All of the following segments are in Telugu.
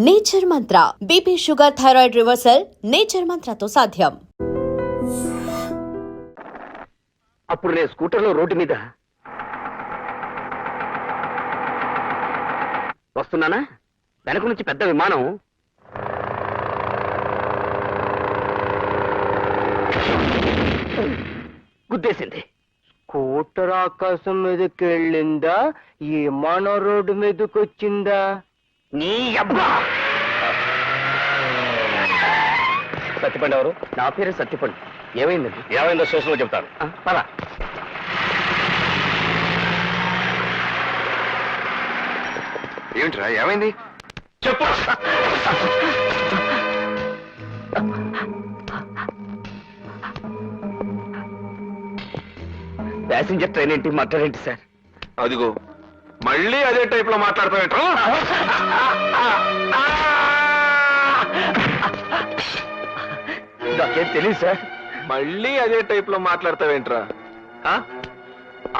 Nature Mantra BP sugar thyroid reversal nature మంత్రతో సాధ్యం. అప్పుడు నేను స్కూటర్లో రోడ్డు మీద వస్తున్నానా, వెనక నుంచి పెద్ద విమానం గుద్దేసింది. స్కూటర్ ఆకాశం మీదకి వెళ్ళిందా, ఈ మన రోడ్డు మీదకి వచ్చిందా? నీ అబ్బా! సత్యపండి ఎవరు? నా పేరు సత్యపండి. ఏమైందండి? ఏమైందో స్టేషన్లో చెప్తాను. పదా. ఏమిట్రా ఏమైంది చెప్పు. ప్యాసింజర్ ట్రైన్ ఏంటి, మాట్లాడేంటి సార్? అదిగో మళ్ళీ అదే టైప్ లో మాట్లాడతావేంట్రా? నాకేం తెలియదు సార్. మళ్ళీ అదే టైప్ లో మాట్లాడతావేంట్రా?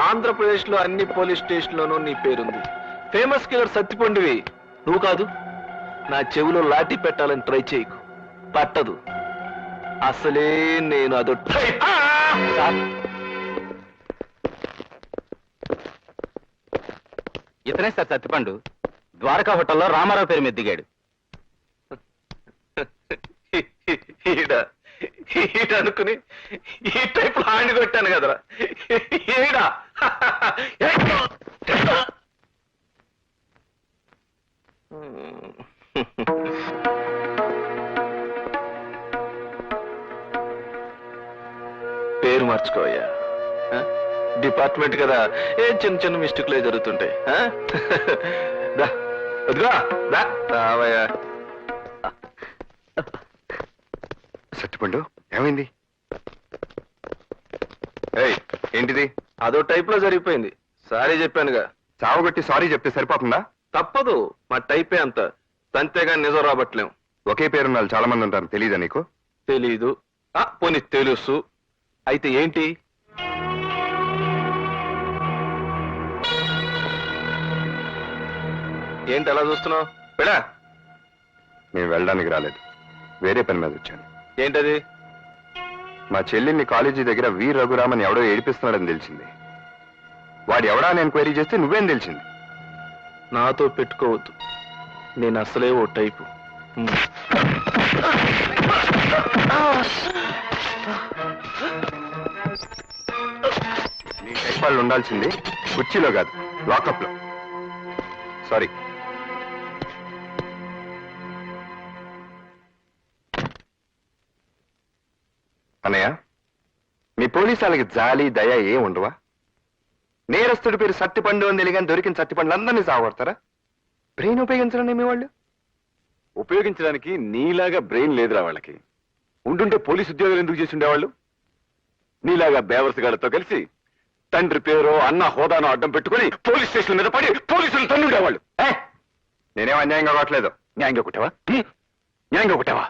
ఆంధ్రప్రదేశ్ లో అన్ని పోలీస్ స్టేషన్ లోనూ నీ పేరుంది. ఫేమస్ కిల్లర్ సత్తిపండివి నువ్వు కాదు. నా చెవిలో లాఠీ పెట్టాలని ట్రై చేయకు, పట్టదు. అసలే నేను అదో టైప్. ఇతనే సార్ సత్యపండు. ద్వారకా హోటల్లో రామారావు పేరు మీద దిగాడు. ఈడ అనుకుని ఈ టైప్ లో హ్యాండ్ కొట్టాను కదరా. ఈడా పేరు మార్చుకోయ్యా. డిపార్ట్మెంట్ కదా, ఏం చిన్న చిన్న మిస్టేక్లే జరుగుతుంటాయి. రావయ్యా. సత్యపండు ఏమైంది? ఏంటిది? అదో టైప్ లో జరిగిపోయింది. సారీ చెప్పానుగా. చావగొట్టి సారీ చెప్తే సరిపోతుందా? తప్పదు, మా టైపే అంత. తంతేగా నిజం రాబట్టలేం. ఒకే పేరున్న వాళ్ళు చాలా మంది ఉంటారు, తెలీదా నీకు? తెలీదు. పోనీ తెలుసు. అయితే ఏంటి? ఏంటి అలా చూస్తున్నావు? పెడా. నేను వెళ్ళడానికి రాలేదు, వేరే పని మీద వచ్చాను. ఏంటది? మా చెల్లెల్ని కాలేజీ దగ్గర వి రఘురామన్ ఎవడో ఏడిపిస్తున్నాడని తెలిసింది. వాడు ఎవడా అని ఎంక్వైరీ చేస్తే నువ్వేం తెలిసింది? నాతో పెట్టుకోవద్దు, నేను అసలే ఓ టైపు. నీ టైప్ వాళ్ళు ఉండాల్సింది కుర్చీలో కాదు, లాకప్ లో. సారీ. అన్నయ్య, మీ పోలీసు వాళ్ళకి జాలి దయ ఏం ఉండవా? నేరస్తుడి పేరు సత్తిపండు అని తెలియని దొరికిన సత్తిపండు అందరినీ సాగొడతారా? బ్రెయిన్ ఉపయోగించడం మీ వాళ్ళు? ఉపయోగించడానికి నీలాగా బ్రెయిన్ లేదురా వాళ్ళకి. ఉండుంటే పోలీసు ఉద్యోగాలు ఎందుకు చేసి ఉండేవాళ్ళు? నీలాగా బేవర్సగాళ్లతో కలిసి తండ్రి పేరు అన్న హోదాను అడ్డం పెట్టుకుని పోలీస్ స్టేషన్ మీద పడి పోలీసులు తన్నుండేవాళ్ళు. నేనేం అన్యాయంగా కావట్లేదు. న్యాయంగా కొట్టావా? న్యాయంగా కొట్టావా?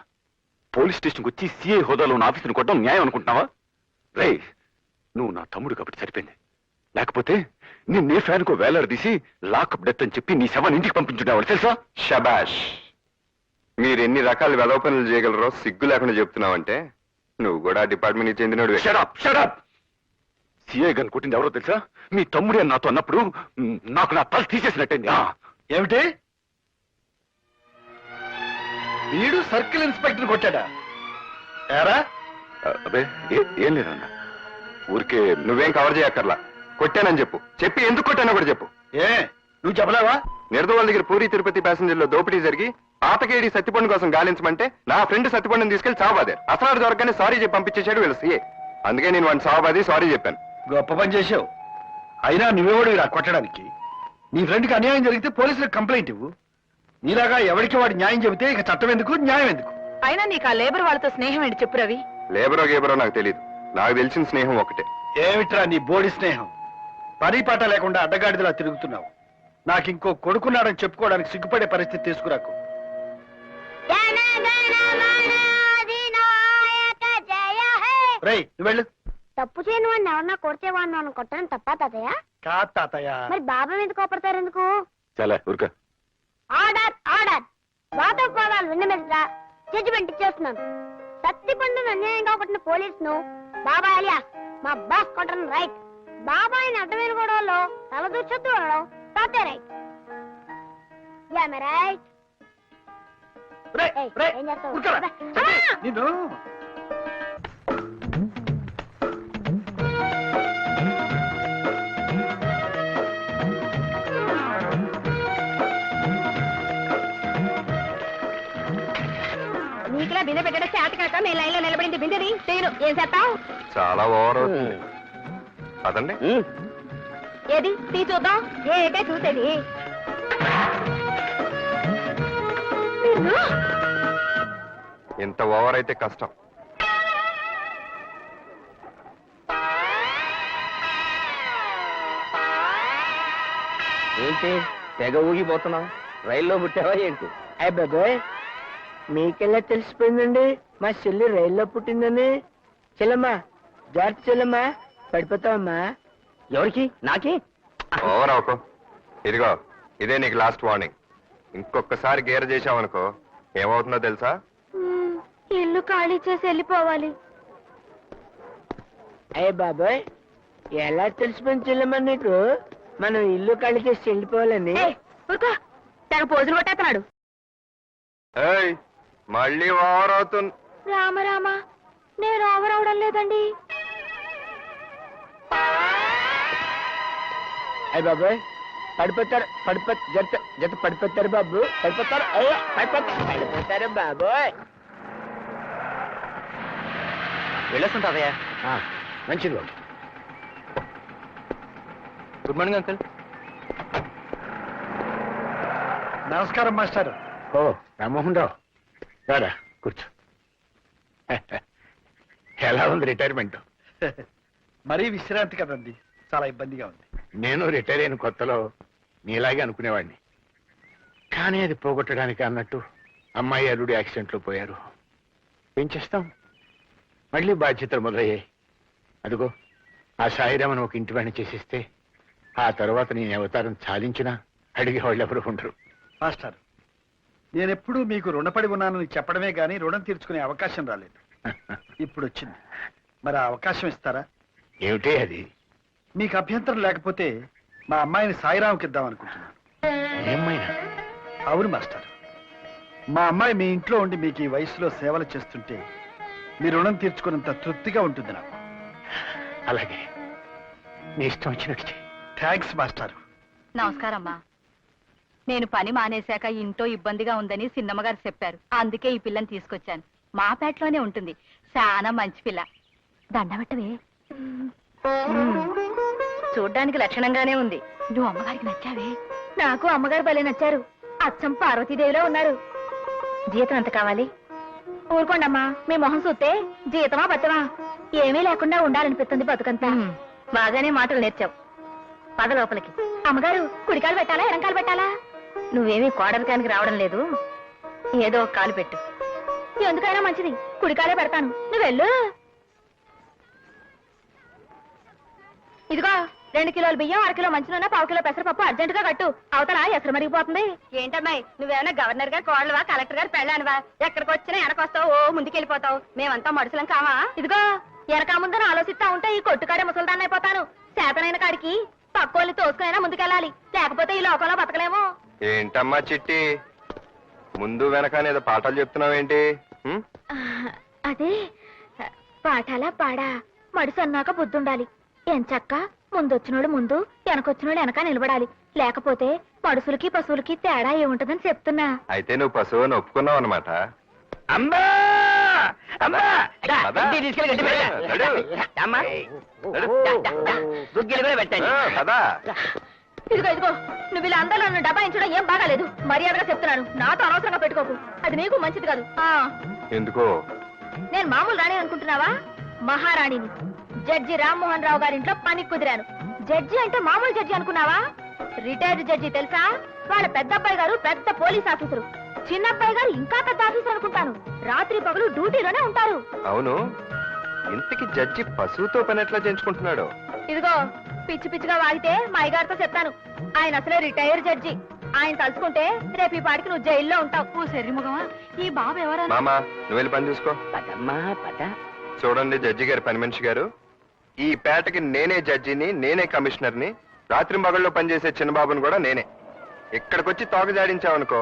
పోలీస్ స్టేషన్కి వచ్చి సిఐ హోదాలో ఉన్న ఆఫీసును కొట్టడం న్యాయం అనుకుంటున్నావా? రే, నువ్వు నా తమ్ముడు కాబట్టి సరిపోయింది. లేకపోతే నిన్నే ఫ్యాన్కు వేలాడదీసి లాకప్ డెత్ అని చెప్పి నీ శవాన్ని ఇంటికి పంపించుండేవాళ్ళు తెలుసా? షబాష్. మీరు ఎన్ని రకాల వెధవ పనులు చేయగలరో సిగ్గు లేకుండా చెప్తున్నావంటే నువ్వు కూడా డిపార్ట్మెంట్కి చెందినోడు. Shut up shut up. సిఐ గన్ కొట్టింది ఎవరో తెలుసా? మీ తమ్ముడే నాతో అన్నప్పుడు నాకు నా తల తీసేసినట్టయింది. ఏమిటి? వీడు సర్కిల్ ఇన్స్పెక్టర్ కొట్టాడా? ఏరా? అబ్బే ఏం లేదన్నా, ఊరికే. నువ్వేం కవర్ చేయక్కర్లా, కొట్టానని చెప్పు. చెప్పి ఎందుకు కొట్టానో కూడా చెప్పు. ఏ నువ్వు చెప్పలేవా? నిర్దవాళ్ళ దగ్గర పూరి తిరుపతి ప్యాసింజర్ లో దోపిడీ జరిగి ఆతకేడి సత్తిపండు కోసం గాలించమంటే నా ఫ్రెండ్ సత్తిపండుని తీసుకెళ్లి చావబాదే. అసలు దొరకని సారీ చెప్పి పంపించేశాడు వీళ్ళు సీఏ. అందుకే నేను వాడిని చావబాది సారీ చెప్పాను. గొప్ప పని చేసావు. అయినా నువ్వెవడు ఇలా కొట్టడానికి? నీ ఫ్రెండ్కి అన్యాయం జరిగితే పోలీసులకు కంప్లైంట్ ఇవ్వు. నీలాగా ఎవరికి వాడు న్యాయం చెబితే ఇక చట్టం ఎందుకు, న్యాయం ఎందుకు? అయినా నీకు ఆ లేబర్ వాళ్ళతో స్నేహం ఏంటి చెప్పు రవి. లేబరో గేబరో నాకు తెలియదు, నాకు తెలిసిన స్నేహం ఒకటే. ఏమిట్రా నీ బోడి స్నేహం? పని పాట లేకుండా అడ్డగాడిదలా తిరుగుతున్నావు. నాకు ఇంకో కొడుకున్నాడని చెప్పుకోవడానికి సిగ్గుపడే పరిస్థితి తీసుకురాకు. రేయ్, నువ్వు వెళ్ళు. తప్పు చేయని వాడిని ఎవరన్నా కొడితే వాడిని మనం కొట్టడం తప్పా తాతయ్య? కాదు తాతయ్య. మరి బాబా మీద కోపడతారు ఎందుకు? చాలా ఊరిక. Order order. బాతో గా జడ్జిమెంట్ ఇచ్చేస్తున్నాను. సత్తిపండును అన్యాయంగా కొట్టిన పోలీసును బాబాయ్ అలియా మా బాస్ కొట్టడం రైట్. బాబాయ్ని అడ్డమైన గొడవల్లో తల దూచొద్దు అనడం తాతే రైట్. రైట్. ఏం చేస్తావు? అమ్మా! నిన్ను నీకులా బిందె పెట్టడం చేత కాక మీ లైన్ లో నిలబడింది బిందెని చేయను. ఏం చేస్తావు? చాలా ఓవర్ అవుతుంది. పదండి. ఏది తీ చూద్దాం. ఏటే చూసేది నిన్ను? ఇంత ఓవర్ అయితే కష్టం. ఏంటి తెగ ఊగిపోతున్నావు? రైల్లో పుట్టావా ఏంటి? అయ్య బాబాయ్, మీకెలా తెలిసిపోయిందండి మా చెల్లి రైల్లో పుట్టిందని? చెల్లమ్మా, జాగ్రత్త చెల్లమ్మా, పడిపోతావమ్మా. ఎవరికి? నాకే? ఓవర్ అవకో. ఇదిగో ఇదే నీకు లాస్ట్ వార్నింగ్. ఇంకొకసారి గేర్ చేసావనుకో ఏమవుతుందో తెలుసా? ఇల్లు ఖాళీ చేసి వెళ్ళిపోవాలి. అయ్య బాబాయ్, ఎలా తెలిసిపోయింది చెల్లమ్మా నీకు మనం ఇల్లు ఖాళీ చేసి వెళ్ళిపోవాలని? ఊరుకో, తెగ పోజులు కొట్టేస్తున్నాడు. ఏయ్, మళ్ళీ ఓవర్ అవుతుంది. రామ నేను ఓవర్ అవడం లేదండి. అయ్య బాబాయ్, పడిపోతారు జత జత పడిపోతారు బాబు, పడిపోతారు. అయ్యో పడిపోతారు బాబోయ్. వెళ్ళొస్తుంటావయ్యా. మంచిది బాబు. Good morning uncle. నమస్కారం మాస్టర్. ఓ రామ్మోహన్ రావు, రారా కూర్చో. ఎలా ఉంది రిటైర్మెంట్? మరీ విశ్రాంతి కదండి, చాలా ఇబ్బందిగా ఉంది. నేను రిటైర్ అయిన కొత్తలో నీలాగే అనుకునేవాడిని. కానీ అది పోగొట్టడానికి అన్నట్టు అమ్మాయి అల్లుడు యాక్సిడెంట్లో పోయారు. ఏం చేస్తాం, మళ్ళీ బాధ్యతలు మొదలయ్యాయి. అదిగో ఆ సాయిరామను ఒక ఇంటి పని చేసిస్తే ఆ తర్వాత నేను అవతారం సాధించినా అడిగేవాళ్ళు ఎవరు ఉండరు. మాస్టర్, నేనెప్పుడూ మీకు రుణపడి ఉన్నానని చెప్పడమే గానీ రుణం తీర్చుకునే అవకాశం రాలేదు. ఇప్పుడు వచ్చింది, మరి ఆ అవకాశం ఇస్తారా? ఏమిటే అది? మీకు అభ్యంతరం లేకపోతే మా అమ్మాయిని సాయిరాంకి ఇద్దాం అనుకుంటున్నాను. ఏమైనా? అవును మాస్టర్, మా అమ్మాయి మీ ఇంట్లో ఉండి మీకు ఈ వయసులో సేవలు చేస్తుంటే మీ రుణం తీర్చుకున్నంత తృప్తిగా ఉంటుంది నాకు. అలాగే, నీ ఇష్టం వచ్చినట్టు చెయ్యి. Thanks master. నమస్కారమ్మా. నేను పని మానేశాక ఇంట్లో ఇబ్బందిగా ఉందని సిన్నమ్మగారు చెప్పారు. అందుకే ఈ పిల్లని తీసుకొచ్చాను. మా పేటలోనే ఉంటుంది. చాలా మంచి పిల్ల. దండబెట్టవే. చూడ్డానికి లక్షణంగానే ఉంది. నువ్వు అమ్మగారికి నచ్చావే? నాకు అమ్మగారు భలే నచ్చారు. అచ్చం పార్వతీదేవిలో ఉన్నారు. జీతం ఎంత కావాలి? ఊరుకోండమ్మా, మీ మొహం చూస్తే జీతమా బతమా ఏమీ లేకుండా ఉండాలనిపిస్తుంది బతుకంతా. బాగానే మాటలు నేర్చావు. పద లోపలికి. అమ్మగారు, కుడికాలు పెట్టాలా ఎడంకాలు పెట్టాలా? నువ్వేమీ కోడలికానికి రావడం లేదు, ఏదో ఒక కాలు పెట్టు. ఎందుకైనా మంచిది, కుడికాలే పెడతాను. నువ్వు వెళ్ళు. ఇదిగో 2 కిలోల బియ్యం, 1/2 కిలో మంచినూనె, 1/2 కిలో పెసరపప్పు అర్జెంటుగా కట్టు. అవతల ఎసరు మరిగిపోతుంది. ఏంటమ్మాయి, నువ్వేమైనా గవర్నర్ గారు కోడలువా, కలెక్టర్ గారు పెళ్ళానివా? ఎక్కడికి వచ్చినా వెనకొస్తావు, ఓ ముందుకెళ్ళిపోతావు. మేమంతా మడుసులం కావా? ఇదిగో వెనక ముందని ఆలోచిస్తా ఉంటే ఈ కొట్టుకాడే ముసల్దాన్ని అయిపోతాను. చేతనైన కాడికి పక్కోళ్ళు తోసుకునైనా ముందుకెళ్ళాలి, లేకపోతే ఈ లోకంలో బతకలేము. ఏంటమ్మా చిట్టి, ముందు వెనకనేదో పాఠాలు చెప్తున్నావేంటి? అదే పాఠాలా పాడా మడుసు అన్నాక బుద్ధుండాలి. ఎంచక్క ముందొచ్చినోడు ముందు, వెనకొచ్చినోడు వెనక నిలబడాలి. లేకపోతే మడుసులకి పశువులకి తేడా ఏముంటదని చెప్తున్నా. అయితే నువ్వు పశువు అని ఒప్పుకున్నావు అనమాట. అమ్మా అమ్మా, పద. తీసుకెళ్ళి గట్టి పెట్టా. నడు. అమ్మా, దుగ్గిలు కూడా పెట్టండి. కదా ఇదిగో నువ్వు ఇలా అందరూ నన్ను డబాయించడం ఏం బాగాలేదు. మర్యాదగా చెప్తున్నాను, నాతో అనవసరంగా పెట్టుకోకు. అది నీకు మంచిది కాదు. ఎందుకో? నేను మామూలు రాణి అనుకుంటున్నావా? మహారాణిని. జడ్జి రామ్మోహన్ రావు గారింట్లో పని కుదిరాను. జడ్జి అంటే మామూలు జడ్జి అనుకున్నావా? రిటైర్డ్ జడ్జి తెలుసా? వాళ్ళ పెద్దబ్బాయి గారు పెద్ద పోలీస్ ఆఫీసరు, చిన్నబ్బాయి గారు ఇంకా పెద్ద ఆఫీసర్ అనుకుంటాను. రాత్రి పగలు డ్యూటీలోనే ఉంటారు. అవును, ఇంతకి జడ్జి పశువుతో పని ఎట్లా చేయించుకుంటున్నాడు? ఇదిగో పిచ్చి పిచ్చిగా వాగితే మా అయ్యగారితో చెప్తాను. ఆయన అసలే రిటైర్డ్ జడ్జి. ఆయన తలుచుకుంటే రేపు ఈ పాటికి నువ్వు జైల్లో ఉంటావు. సరి మగవా ఈ బాబు ఎవరా? మామా నువ్వు వెళ్ళి పని చూసుకో. పదమ్మా పద. చూడండి జడ్జి గారు, పని మనిషి గారు, ఈ పేటకి నేనే జడ్జిని, నేనే కమిషనర్ని, రాత్రి మగళ్ళలో పనిచేసే చిన్నబాబుని కూడా నేనే. ఇక్కడికొచ్చి తోక జాడించావనుకో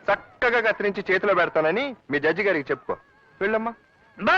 చక్కగా కత్తిరించి చేతిలో పెడతానని మీ జడ్జి గారికి చెప్పుకో. వెళ్ళమ్మా. అబ్బా!